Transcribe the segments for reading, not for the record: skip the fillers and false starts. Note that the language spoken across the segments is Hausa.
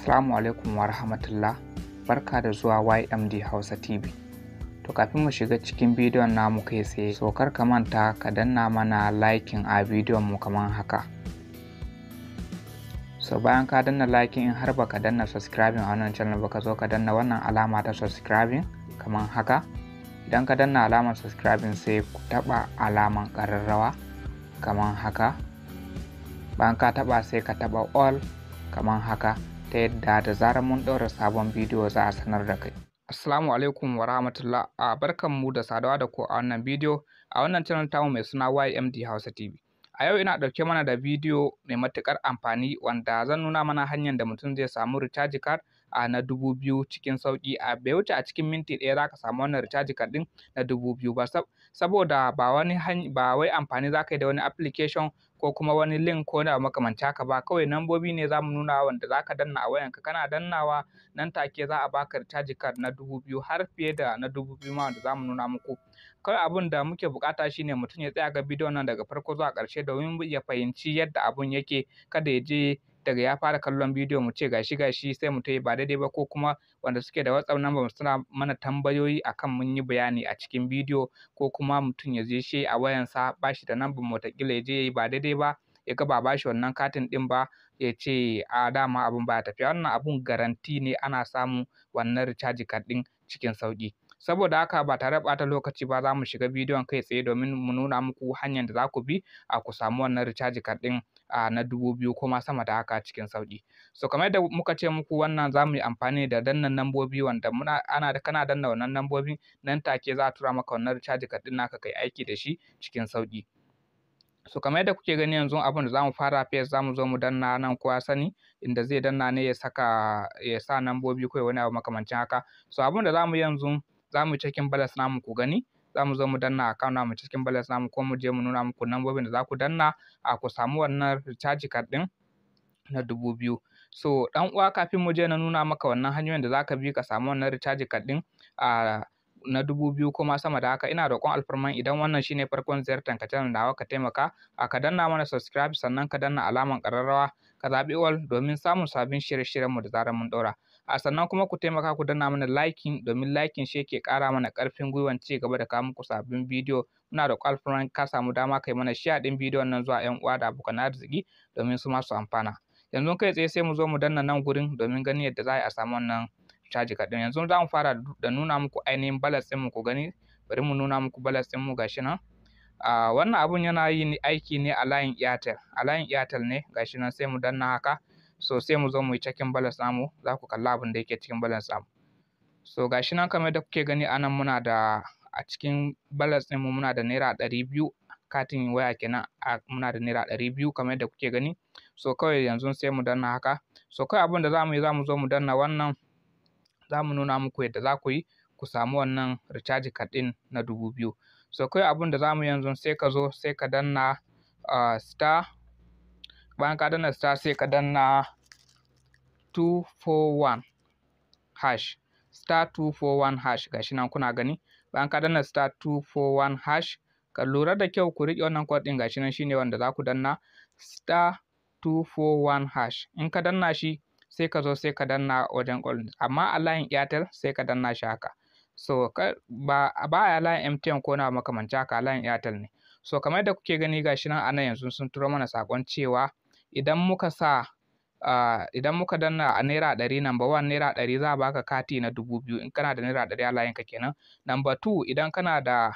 Assalamu alaikum wa rahmatullah, barka da zuwa YMD Hausa TV. To kafin mu shiga cikin bidiyon namu kai tsaye, so kar ka manta ka danna mana liking a bidiyon mu kamar haka. So bayan ka danna liking in har baka danna subscribing a wannan channel ba, ka zo ka danna wannan alama ta subscribing kamar haka. Idan ka danna alamar subscribing sai ku taba alaman ƙararrawa kamar haka. Bayan ka taba sai ka taba all kamar haka, ta yadda da zarar mun ɗaura sabon bidiyo za a sanar da kai. Assalamu alaikum wa rahmatullah, barkanmu da saduwa da ku a wannan bidiyo a wannan channel tamu mai suna YMD Hausa TV. A yau ina ɗauke mana da bidiyo mai matuƙar amfani wanda zan nuna mana hanyar da mutum zai samu recharge card na 2000 cikin sauƙi. Bai wuce a cikin minti ɗaya za ka samu wannan recharge card ɗin na 2000 ba, saboda ba wai amfani za ka yi da wani application ko kuma wani link ko da makamanci haka ba. Kawai nambobi ne za mu nuna wanda za ka danna a wayanka, kana dannawa nan take za a baka recharge card na 2000 har fiye da na 2000 ma wanda za mu nuna muku. Kawai abin da muke bukata shine mutum ya tsaya ga bidiyon nan daga farko zuwa ƙarshe domin ya fahimci yadda abun yake. Kada ya je daga ya fara kallon bidiyo mu ce gashi sai mu yi ba daidai ba, ko kuma wanda suke da WhatsApp number suna mana tambayoyi akan mun yi bayani a cikin bidiyo, ko kuma mutum ya je shi a wayansa ba shi da number mu wataƙila ya je ya yi ba daidai ba, ya ga ba bashi wannan katin ɗin ba, ya ce a dama abun baya tafiya. Wannan abun garanti ne ana samun wannan recharge card ɗin cikin sauƙi. Saboda haka ba tare da ɓata lokaci ba za mu shiga bidiyon kai tsaye domin mu nuna muku hanyar da za ku bi ku samu wannan recharge card ɗin na 2000 ko ma sama da haka cikin sauƙi. So kamar yadda muka ce muku, wannan za mu yi amfani da dannan nambobi wanda kana danna wannan nambobi nan take za a tura maka wannan recharge card ɗin naka kai aiki da shi cikin sauƙi. So kamar yadda kuke gani yanzu abin da za mu fara first za mu zo mu danna nan, kowa sani inda zai danna ne ya sa nambobi ko wani abu makamancin haka. So abin da za mu yi yanzu za mu cikin balance namu ku gani, za mu zo mu danna account namu cikin balance namu, ko mu je mu nuna muku nambobin da za ku danna ku samu wannan recharge card ɗin na 2000. So dan uwa, kafin mu je na nuna maka wannan hanyoyin da za ka bi ka samu wannan recharge card ɗin na 2000 ko ma sama da haka, ina roƙon alfarman idan wannan shine farkon ziyartar ka channel nawa ka taimaka ka danna mana subscribe, sannan ka danna alaman ƙararrawa ka zaɓi all domin samun sabbin shirye-shiryenmu da zarar mun ɗaura. Sannan kuma ku taimaka ku danna mana liking domin liking shi yake ƙara mana ƙarfin gwiwan ci gaba da kawo muku sabbin bidiyo. Muna da alfarman ka samu dama kai mana share ɗin bidiyon nan zuwa 'yan uwa da abokan arziki domin su ma su amfana. Yanzu kai tsaye sai mu zo mu danna nan gurin domin ganin yadda za a samu wannan recharge card ɗin. Yanzu za mu fara da nuna muku ainihin balance ɗin mu ku gani. Bari mu nuna muku balance ɗin mu gashi nan. Wannan abun yana yin aiki ne a layin Airtel ne, gashi nan sai mu danna haka. So sai mu zo mu yi cikin balance namu, za ku kalla abin da yake cikin balance namu. So gashi nan kamar da kuke gani anan muna da a cikin balance ɗin mu muna da naira 200 katin waya kenan, muna da naira 200 kamar da kuke gani. So kawai yanzu sai mu danna haka. So kawai abin da za mu yi, za mu zo mu danna wannan, za mu nuna muku yadda za ku yi ku samu wannan recharge card ɗin na 2000. So kawai abin da za mu yi yanzu sai ka zo sai ka danna star, bayan ka danna star sai ka danna 241 hash, star 241 hash gashi nan kuna gani. Bayan ka danna star 241 hash, ka lura da kyau ku riƙe wannan code ɗin gashi nan shine wanda za ku danna star 241 hash. In ka danna shi sai ka zo sai ka danna wajen all, amma a layin Airtel sai ka danna shi haka. So ba a layin MTN ko na makamanci haka, a layin Airtel ne. So kamar yadda kuke gani gashi nan anan yanzu sun turo mana sakon cewa idan muka danna a naira 100, number 1 naira 100 za a baka kati na 2000 in kana da naira 100 a layinka kenan. Number 2 idan kana da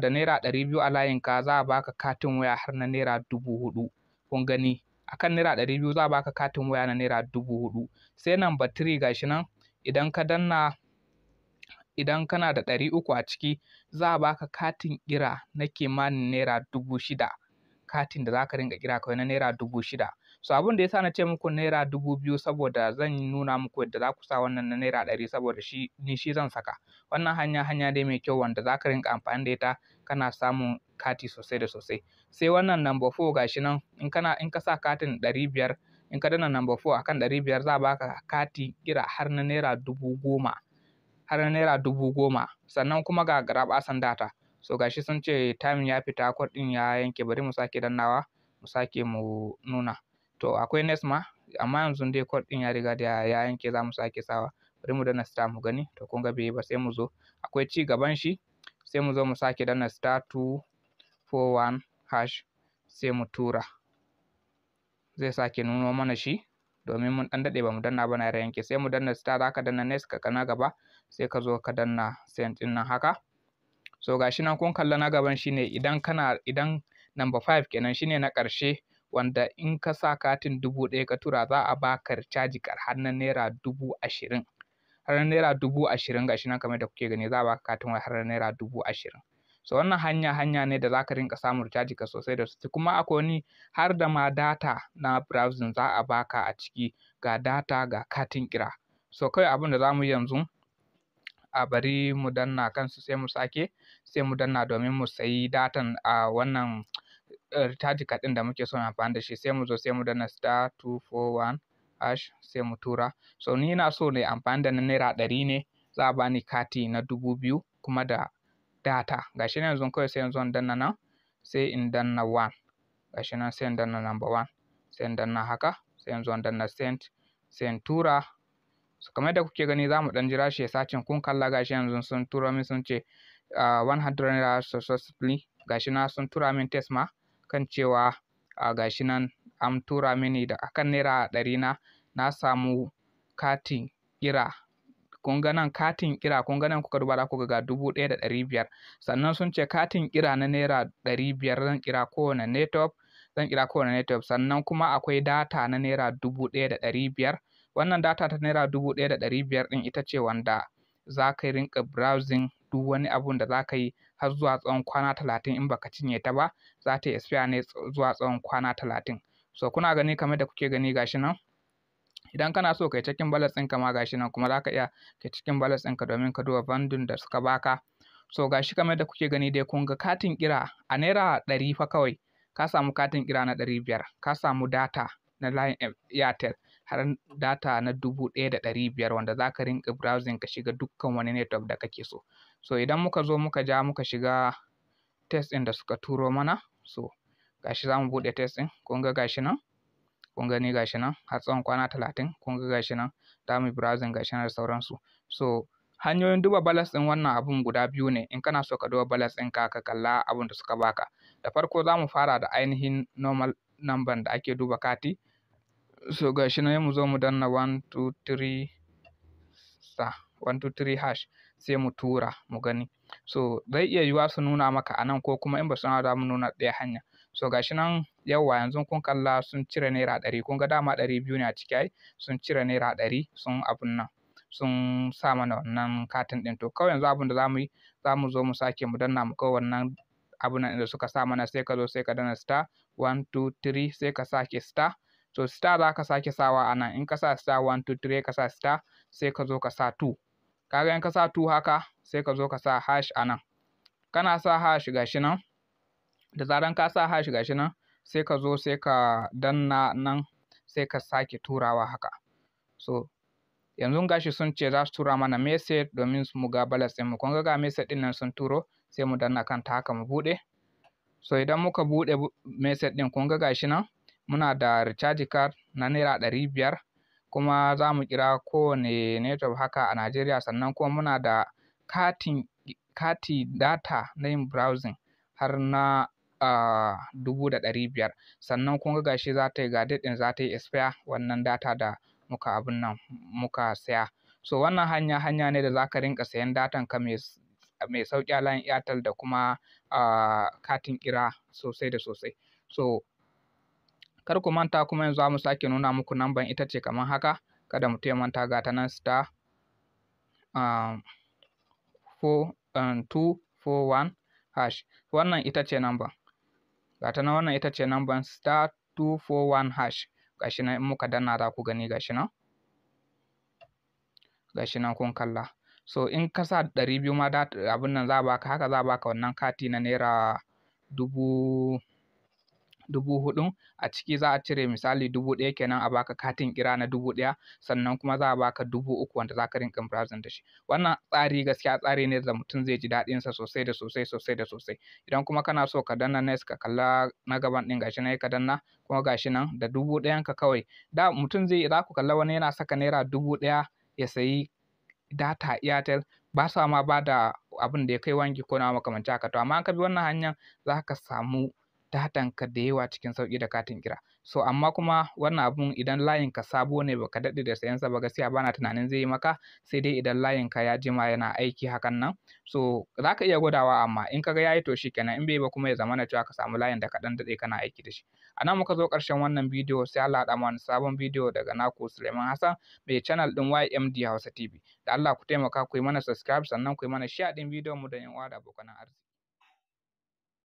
naira 200 a layinka za a baka katin waya har na naira 4000. Kun gani, akan naira 200 za a baka katin waya na naira 4000. Sai number 3 gashi nan, idan kana da 300 a ciki za a baka katin kira na kimanin naira 6000, katin da za ka ringa kira kawai na naira 6000. So abin da yasa na ce muku naira 2000 saboda zan nuna muku yadda za ku sa wannan na naira 100 saboda shi zan saka. Wannan hanya dai mai kyau wanda za ka ringa amfani da ita kana samun kati sosai da sosai. Sai wannan number 4 gashi nan, in ka sa katin 500, in ka danna number 4 akan 500 za a baka kati kira har na naira 10,000. Sannan kuma ga garaɓasan data. So gashi sun ce time ya fita, code ɗin ya yanke, bari mu sake dannawa mu sake mu nuna. To akwai next ma, amma yanzu dai code ɗin ya riga da ya yanke, za mu sake sawa. Bari mu danna star mu gani, to kun ga bai yi ba, sai mu zo akwai ci gaban shi, sai mu zo mu sake danna star 241 hash sai mu tura, zai sake nuno mana shi domin mun ɗan daɗe ba mu danna ba na yanke. Sai mu danna star, za ka danna next ka na gaba, sai ka zo ka danna send ɗin nan haka. So gashi nan kun kalla na gaban shine idan number 5 kenan shine na ƙarshe, wanda in ka sa katin 1000 ka tura za a baka recharge card har na naira 20,000, har na naira 20,000 gashi nan kamar da kuke gani, za a baka katin wai har na naira 20,000. So wannan hanya ne da za ka rinka samun recharge card sosai da sosai. Kuma akwai wani har da ma data na browsing za a baka a ciki, ga data ga katin kira. So kawai abin da za mu yi yanzu, a bari mu danna kansu sai mu sake, sai mu danna domin mu sayi datan a wannan recharge card ɗin da muke son amfani da shi. Sai mu zo sai mu danna star 241 hash sai mu tura. So ni ina so ne amfani da na naira 100 ne, za a bani kati na 2000 kuma da data. Gashi nan yanzu kawai sai yanzu in danna nan, sai in danna 1, gashi nan sai in danna number 1, sai in danna haka, sai yanzu in danna send, sai in tura. So kamar da kuke gani za mu ɗan jira shi ya sacin. Kun kalla gashi yanzu sun tura min sun ce 100 naira successfully, gashi nan sun tura min text ma kan cewa gashi nan an tura mini da akan naira 100 na samu katin kira. Kun ga nan katin kira, kun ga nan kuka duba za ku ga 1,500. Sannan sun ce katin kira na naira 500 zan kira kowane network, sannan kuma akwai data na naira 1,500. Wannan data ta naira 1,500 ɗin ita ce wanda za ka rinka browsing duk wani abun da za ka yi har zuwa tsawon kwana 30. In baka cinye ta ba za ta expire ne zuwa tsawon kwana 30. So kuna gani kamar da kuke gani gashi nan, idan kana so kai cikin balance ɗinka ma gashi nan kuma za ka iya kai cikin balance ɗinka domin ka duba bandun da suka baka. So gashi kamar da kuke gani dai kun ga katin kira a naira 100 fa kawai ka samu katin kira na 500, ka samu data na line Airtel har data na 1,500 wanda za ka rinka browsing ka shiga dukkan wani network da kake so. So idan muka zo muka shiga test ɗin da suka turo mana, so gashi za mu buɗe test ɗin, kun ga gashi nan, kun gani gashi nan har tsawon kwana 30, kun ga gashi nan za mu yi browsing gashi nan da sauransu. So hanyoyin duba balance ɗin wannan abun guda biyu ne. In kana so ka duba balance ɗinka ka kalla abun da suka baka, da farko za mu fara da ainihin normal number da ake duba kati. So gashi nan mu zo mu danna 123 hash sai mu tura mu gani. So zai iya yiwuwa su nuna maka a nan, ko kuma in ba su nuna za mu nuna ɗaya hanya. So gashi nan yawwa yanzu kun kalla sun cire naira 100, kun ga dama 200 ne a ciki ai, sun cire naira 100 sun abun nan, sun sa mana wannan katin ɗin. To kawai yanzu abun da za mu yi, za mu zo mu sake mu danna mu ga wannan abun nan da suka sa mana, sai ka zo sai ka danna star 123 sai ka sake star. So star za ka sake sawa a nan, in ka sa star 123 ka sa star sai ka zo ka sa 2. Kaga in ka sa 2 haka sai ka zo ka sa hash a nan. Kana sa hash gashi nan, da zaran ka sa hash gashi nan sai ka zo sai ka danna nan sai ka sake turawa haka. So yanzu gashi sun ce za su tura mana message domin mu ga balance ɗin mu. Kun ga message ɗin nan sun turo, sai mu danna kanta haka mu buɗe. So idan muka buɗe message ɗin kun ga gashi nan muna da recharge card na naira 500, kuma za mu kira kowane network haka a Najeriya, sannan kuma muna da kati data na yin browsing har na 1,500. Sannan kun ga gashi za ta yi ga date ɗin za ta yi expire wannan data da muka abun nan muka saya. So wannan hanya ne da za ka rinka sayan datan ka mai sauƙi a layin Airtel da kuma katin kira sosai da sosai. So kar ku manta kuma yanzu za mu sake nuna muku namban ita ce kamar haka, kada mutum ya manta, ga ta nan star 241 hash, wannan ita ce namban, ga ta nan wannan ita ce namban star 241 hash. Gashi nan in muka danna za ku gani gashi nan kun kalla. So in ka sa 200 ma abun nan za a baka, haka za a baka wannan kati na naira 4,000 a ciki za a cire misali 1,000 kenan a baka katin kira na 1,000 sannan kuma za a baka 3,000 wanda za ka rinka browsing da shi. Wannan tsari gaskiya tsari ne da mutum zai ji daɗin sa sosai da sosai. Idan kuma kana so ka danna next ka kalla na gaban ɗin gashi nan ka danna kuma gashi nan da 1,000 ka kawai. Da mutum za ku kalla wani yana saka naira 1,000 ya sayi data Airtel ba sa ma ba da abin da ya kai wangi ko na makamancin haka. To amma ka bi wannan hanyar za ka samu datan ka da yawa cikin sauƙi da katin kira. So amma kuma wannan abun idan layin ka sabo ne baka daɗe da sayan sa ba gaskiya bana tunanin zai yi maka, sai dai idan layin ka ya jima yana aiki hakan nan. So za ka iya gwadawa amma in ka ga yayi to shikenan, in bai ba kuma ya zamana cewa ka samu layin da ka ɗan daɗe kana aiki da shi. A nan muka zo ƙarshen wannan bidiyo, sai Allah ya haɗa mu wani sabon bidiyo daga naku Suleiman Hassan mai channel ɗin YMD Hausa TV. Da Allah ku taimaka ku yi mana subscribe sannan ku yi mana share ɗin bidiyon mu da 'yan uwa da abokan arziki.